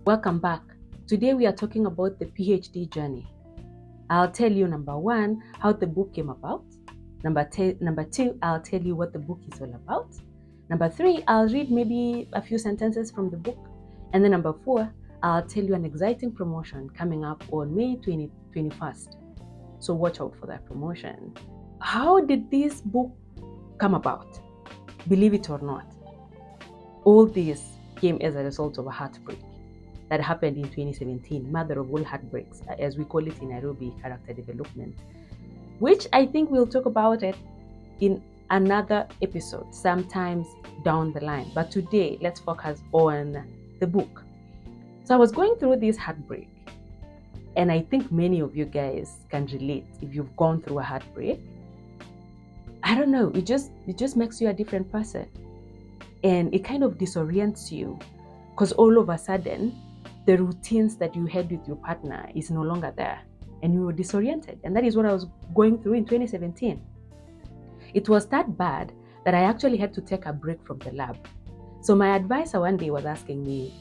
Welcome back. Today we are talking about the PhD journey. I'll tell you, number one, how the book came about. Number two, I'll tell you what the book is all about. Number three, I'll read maybe a few sentences from the book. And then number four, I'll tell you an exciting promotion coming up on May 21st. So watch out for that promotion. How did this book come about? Believe it or not, all this came as a result of a heartbreak that happened in 2017, mother of all heartbreaks, as we call it in Nairobi, character development, which I think we'll talk about it in another episode sometimes down the line. But today, let's focus on the book. So I was going through this heartbreak, and I think many of you guys can relate if you've gone through a heartbreak. I don't know, it just makes you a different person, and it kind of disorients you, because all of a sudden the routines that you had with your partner is no longer there, and you were disoriented. And that is what I was going through in 2017. It was that bad that I actually had to take a break from the lab. So my advisor one day was asking me,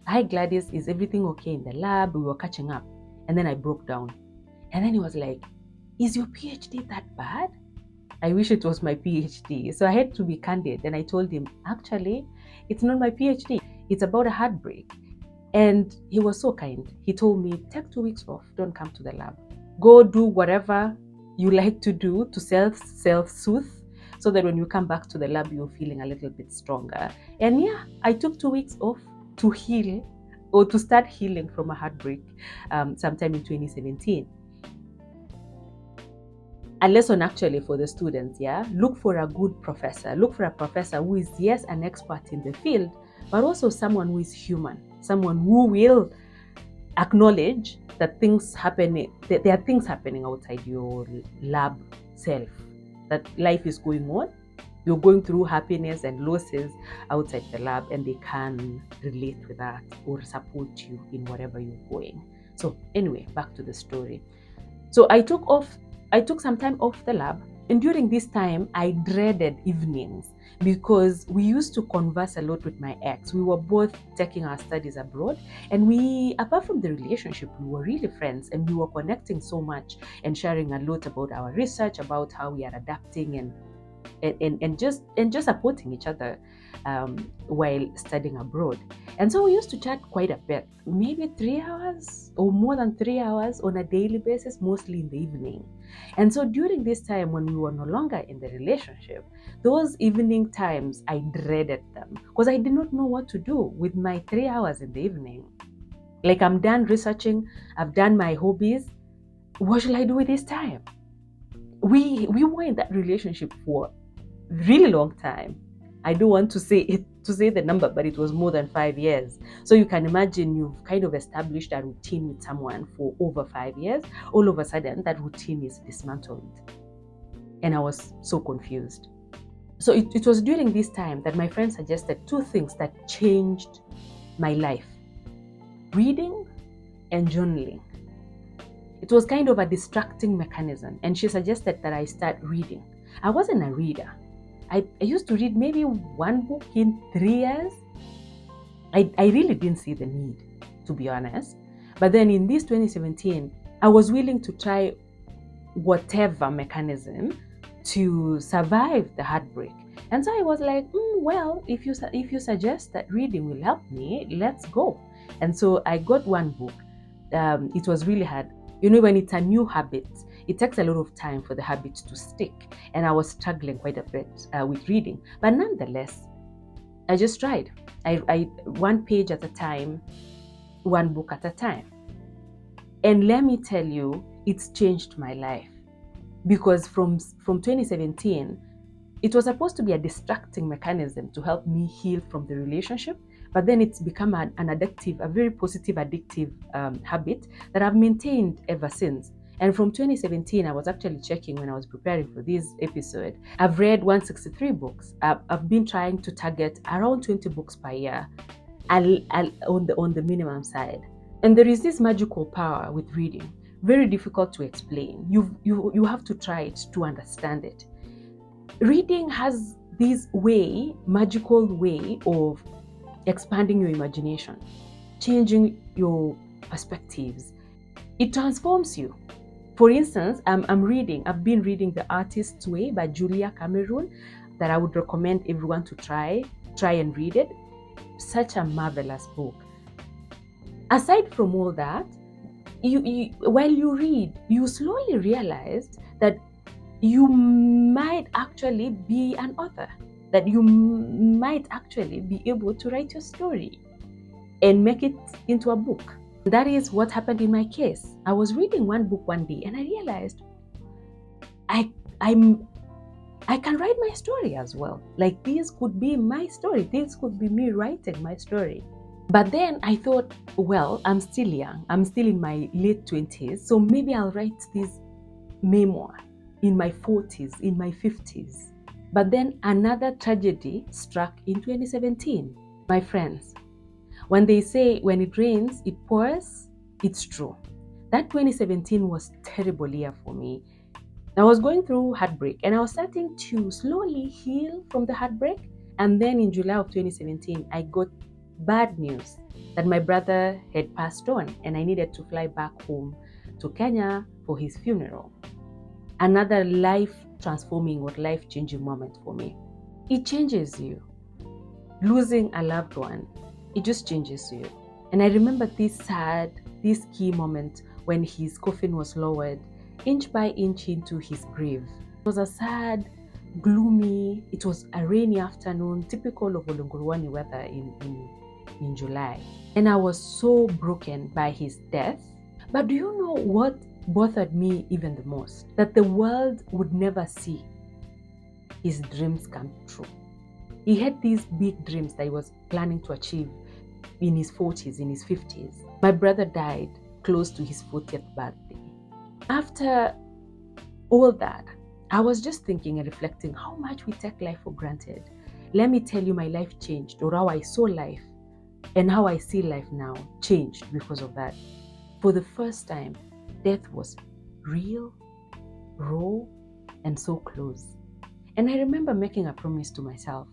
"Hi Gladys, is everything okay in the lab?" We were catching up. And then I broke down. And then he was like, "Is your PhD that bad?" I wish it was my PhD. So I had to be candid. And I told him, actually, it's not my PhD. It's about a heartbreak. And he was so kind. He told me, take 2 weeks off. Don't come to the lab. Go do whatever you like to do to self-soothe, so that when you come back to the lab, you're feeling a little bit stronger. And yeah, I took 2 weeks off to heal, or to start healing from a heartbreak sometime in 2017. A lesson actually for the students, yeah? Look for a good professor. Look for a professor who is, yes, an expert in the field, but also someone who is human, someone who will acknowledge that there are things happening outside your lab self, that life is going on. You're going through happiness and losses outside the lab, and they can relate with that or support you in whatever you're going. So anyway, back to the story. So I took some time off the lab, and during this time I dreaded evenings because we used to converse a lot with my ex. We were both taking our studies abroad, and we, apart from the relationship, we were really friends, and we were connecting so much and sharing a lot about our research, about how we are adapting and just supporting each other while studying abroad. And so we used to chat quite a bit, maybe 3 hours or more than 3 hours on a daily basis, mostly in the evening. And so during this time when we were no longer in the relationship, those evening times, I dreaded them because I did not know what to do with my 3 hours in the evening. Like, I'm done researching, I've done my hobbies. What should I do with this time? We were in that relationship for a really long time. I don't want to say the number, but it was more than 5 years. So you can imagine, you've kind of established a routine with someone for over 5 years. All of a sudden, that routine is dismantled. And I was so confused. So it was during this time that my friend suggested 2 things that changed my life: reading and journaling. It was kind of a distracting mechanism, and she suggested that I start reading. I wasn't a reader. I used to read maybe 1 book in 3 years. I really didn't see the need, to be honest. But then in this 2017, I was willing to try whatever mechanism to survive the heartbreak. And so I was like, well, if you suggest that reading will help me, let's go. And so I got 1 book. It was really hard. You know, when it's a new habit, it takes a lot of time for the habit to stick. And I was struggling quite a bit with reading. But nonetheless, I just tried. I 1 page at a time, 1 book at a time. And let me tell you, it's changed my life. Because from 2017, it was supposed to be a distracting mechanism to help me heal from the relationship. But then it's become an addictive, a very positive addictive habit that I've maintained ever since. And from 2017, I was actually checking when I was preparing for this episode. I've read 163 books. I've been trying to target around 20 books per year on the minimum side. And there is this magical power with reading, very difficult to explain. You have to try it to understand it. Reading has this magical way of expanding your imagination. changing your perspectives. It transforms you. For instance, I've been reading The Artist's Way by Julia Cameron, that I would recommend everyone to try and read it. Such a marvelous book. Aside from all that, while you read, you slowly realized that you might actually be an author, that you might actually be able to write your story and make it into a book. That is what happened in my case. I was reading one book one day and I realized I can write my story as well. Like, this could be my story. This could be me writing my story. But then I thought, well, I'm still young. I'm still in my late 20s. So maybe I'll write this memoir in my 40s, in my 50s. But then another tragedy struck in 2017. My friends, when they say when it rains, it pours, it's true. That 2017 was a terrible year for me. I was going through heartbreak and I was starting to slowly heal from the heartbreak. And then in July of 2017, I got bad news that my brother had passed on and I needed to fly back home to Kenya for his funeral. Another life-transforming or life-changing moment for me. It changes you. Losing a loved one, it just changes you. And I remember this key moment when his coffin was lowered inch by inch into his grave. It was a sad, gloomy, it was a rainy afternoon, typical of Olongoruani weather in July. And I was so broken by his death. But do you know what bothered me even the most? That the world would never see his dreams come true. He had these big dreams that he was planning to achieve in his 40s, in his 50s. My brother died close to his 40th birthday. After all that, I was just thinking and reflecting how much we take life for granted. Let me tell you, my life changed, or how I saw life and how I see life now changed because of that. For the first time, death was real, raw, and so close. And I remember making a promise to myself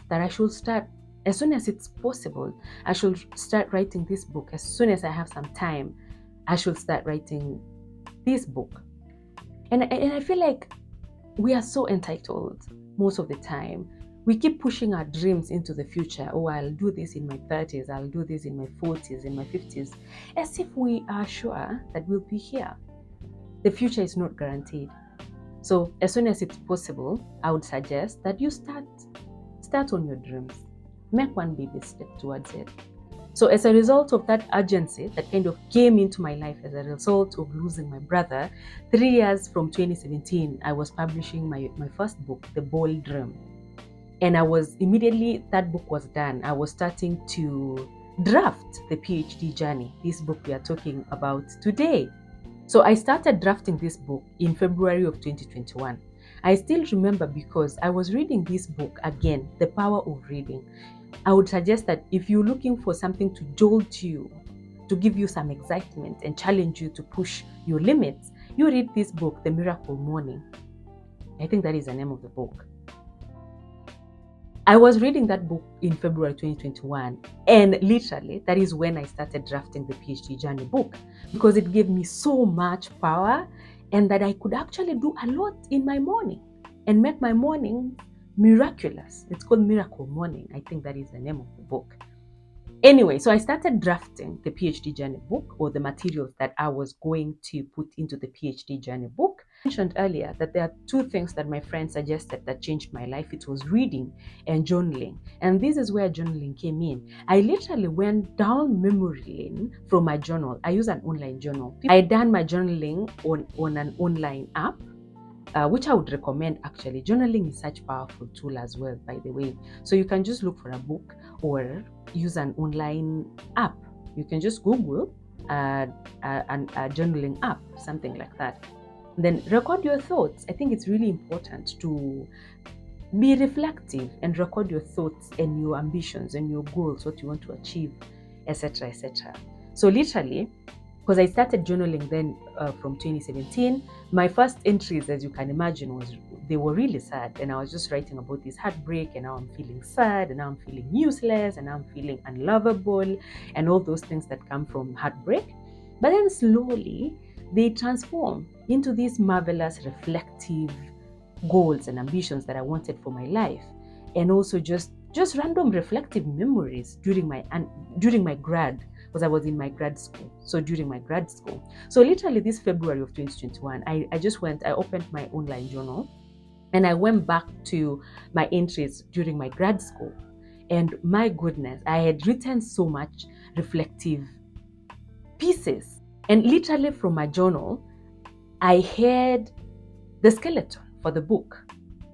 that I should start, as soon as it's possible, I should start writing this book. As soon as I have some time, I should start writing this book. And I feel like we are so entitled most of the time. We keep pushing our dreams into the future. Oh, I'll do this in my 30s, I'll do this in my 40s, in my 50s, as if we are sure that we'll be here. The future is not guaranteed. So as soon as it's possible, I would suggest that you start on your dreams. Make one baby step towards it. So as a result of that urgency that kind of came into my life as a result of losing my brother, 3 years from 2017, I was publishing my first book, The Bold Dream. And I was immediately, that book was done, I was starting to draft the PhD journey, this book we are talking about today. So I started drafting this book in February of 2021. I still remember because I was reading this book again, The Power of Reading. I would suggest that if you're looking for something to jolt you, to give you some excitement and challenge you to push your limits, you read this book, The Miracle Morning. I think that is the name of the book. I was reading that book in February 2021, and literally that is when I started drafting the PhD journey book, because it gave me so much power and that I could actually do a lot in my morning and make my morning miraculous. It's called Miracle Morning. I think that is the name of the book. Anyway, so I started drafting the PhD journey book, or the materials that I was going to put into the PhD journey book. I mentioned earlier that there are two things that my friend suggested that changed my life. It was reading and journaling. And this is where journaling came in. I literally went down memory lane from my journal. I use an online journal. I done my journaling on an online app, which I would recommend actually. Journaling is such a powerful tool as well, by the way. So you can just look for a book or use an online app. You can just Google a journaling app, something like that. Then record your thoughts. I think it's really important to be reflective and record your thoughts and your ambitions and your goals, what you want to achieve, etc., etc. So literally, because I started journaling then from 2017. My first entries, as you can imagine, they were really sad, and I was just writing about this heartbreak, and now I'm feeling sad, and now I'm feeling useless, and now I'm feeling unlovable, and all those things that come from heartbreak. But then slowly they transform into these marvelous reflective goals and ambitions that I wanted for my life, and also just random reflective memories during my grad, because I was in my grad school. So during my grad school, so literally this February of 2021, I opened my online journal, and I went back to my entries during my grad school, and my goodness, I had written so much reflective pieces, and literally from my journal, I had the skeleton for the book.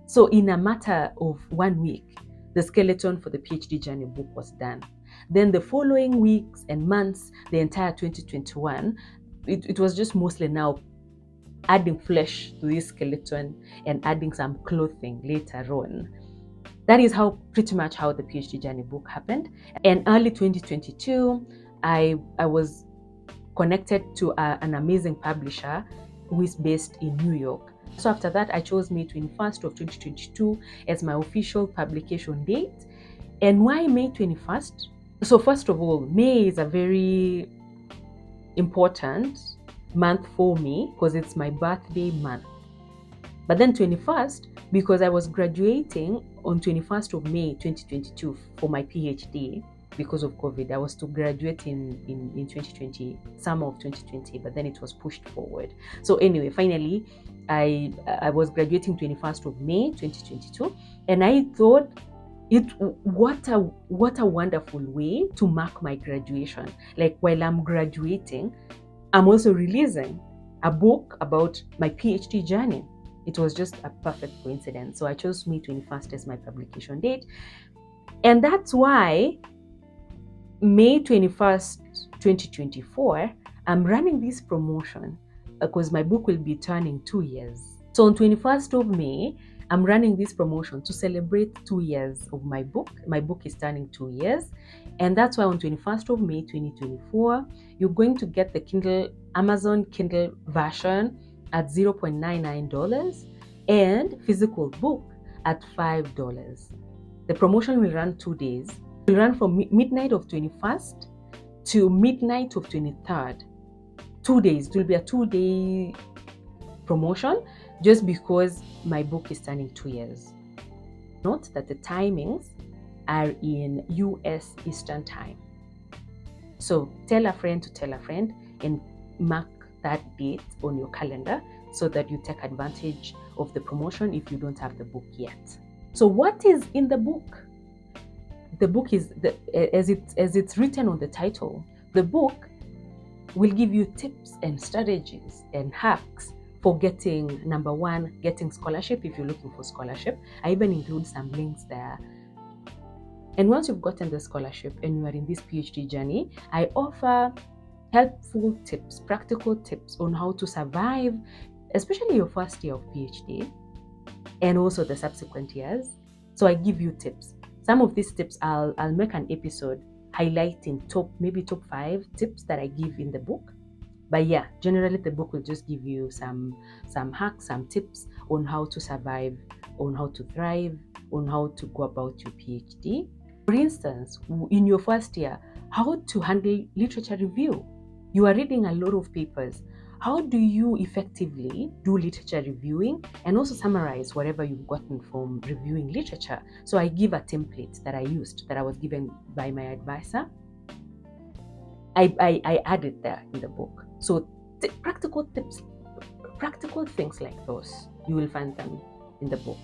So in a matter of 1 week, the skeleton for the PhD journey book was done. Then the following weeks and months, the entire 2021, it was just mostly now adding flesh to this skeleton and adding some clothing later on. That is pretty much how the PhD journey book happened. And early 2022, I was connected to an amazing publisher who is based in New York. So after that, I chose May 21st of 2022 as my official publication date. And why May 21st? So first of all, May is a very important month for me because it's my birthday month. But then 21st, because I was graduating on 21st of May 2022 for my PhD. Because of COVID, I was to graduate in 2020, summer of 2020, but then it was pushed forward. So anyway, finally, I was graduating 21st of May 2022, and I thought, what a wonderful way to mark my graduation. Like while I'm graduating, I'm also releasing a book about my PhD journey. It was just a perfect coincidence. So I chose May 21st as my publication date, and that's why May 21st, 2024, I'm running this promotion because my book will be turning 2 years. So on 21st of May, I'm running this promotion to celebrate 2 years of my book. My book is turning 2 years. And that's why on 21st of May, 2024, you're going to get the Amazon Kindle version at $0.99 and physical book at $5. The promotion will run 2 days. It will run from midnight of 21st to midnight of 23rd. 2 days. It will be a 2-day promotion just because my book is turning 2 years. Note that the timings are in US Eastern Time. So tell a friend to tell a friend and mark that date on your calendar so that you take advantage of the promotion if you don't have the book yet. So what is in the book? The book is, as it's written on the title, the book will give you tips and strategies and hacks for getting, number one, getting scholarship if you're looking for scholarship. I even include some links there. And once you've gotten the scholarship and you are in this PhD journey, I offer helpful tips, practical tips on how to survive, especially your first year of PhD and also the subsequent years. So I give you tips. Some of these tips, I'll make an episode highlighting top 5 tips that I give in the book. But yeah, generally the book will just give you some hacks, some tips on how to survive, on how to thrive, on how to go about your PhD. For instance, in your first year, how to handle literature review. You are reading a lot of papers. How do you effectively do literature reviewing and also summarize whatever you've gotten from reviewing literature? So I give a template that I used, that I was given by my advisor. I added there in the book. So practical tips, practical things like those, you will find them in the book.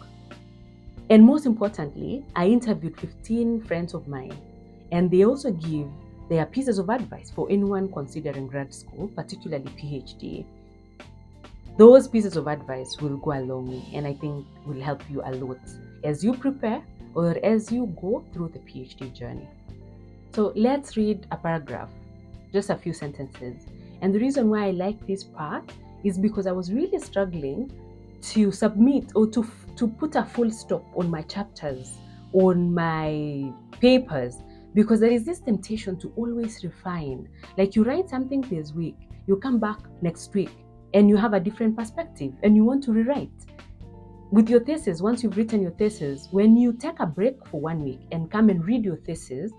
And most importantly, I interviewed 15 friends of mine, and they also give their pieces of advice for anyone considering grad school, particularly PhD. Those pieces of advice will go a long way, and I think will help you a lot as you prepare or as you go through the PhD journey. So let's read a paragraph, just a few sentences. And the reason why I like this part is because I was really struggling to submit or to put a full stop on my chapters, on my papers, because there is this temptation to always refine. Like you write something this week You come back next week and you have a different perspective and you want to rewrite. With your thesis, once you've written your thesis, when you take a break for 1 week and come and read your thesis,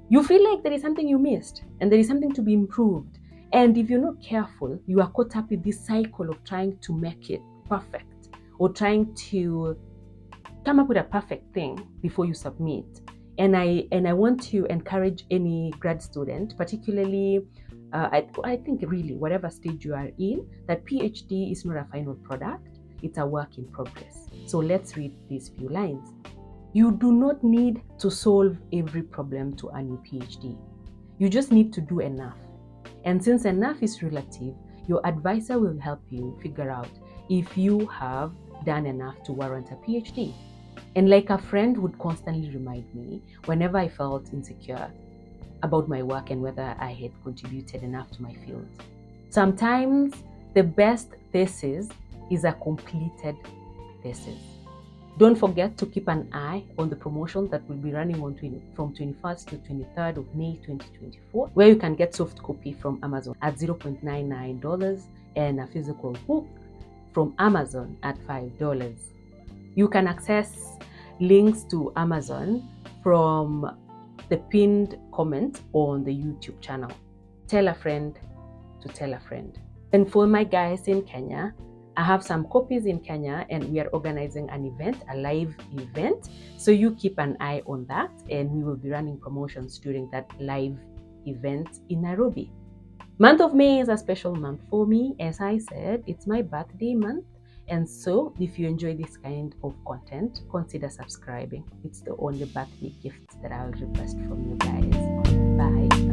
you feel like there is something you missed and there is something to be improved. And if you're not careful, you are caught up with this cycle of trying to make it perfect or trying to come up with a perfect thing before you submit. And I want to encourage any grad student, particularly, I think really whatever stage you are in, that PhD is not a final product, it's a work in progress. So let's read these few lines. You do not need to solve every problem to earn your PhD. You just need to do enough. And since enough is relative, your advisor will help you figure out if you have done enough to warrant a PhD. And like a friend would constantly remind me whenever I felt insecure about my work and whether I had contributed enough to my field. Sometimes the best thesis is a completed thesis. Don't forget to keep an eye on the promotion that will be running from 21st to 23rd of May 2024, where you can get soft copy from Amazon at $0.99 and a physical book from Amazon at $5. You can access links to Amazon from the pinned comment on the YouTube channel. Tell a friend to tell a friend. And for my guys in Kenya, I have some copies in Kenya and we are organizing an event, a live event. So you keep an eye on that and we will be running promotions during that live event in Nairobi. Month of May is a special month for me. As I said, it's my birthday month. And so if you enjoy this kind of content, consider subscribing. It's the only birthday gift that I'll request from you guys. Bye.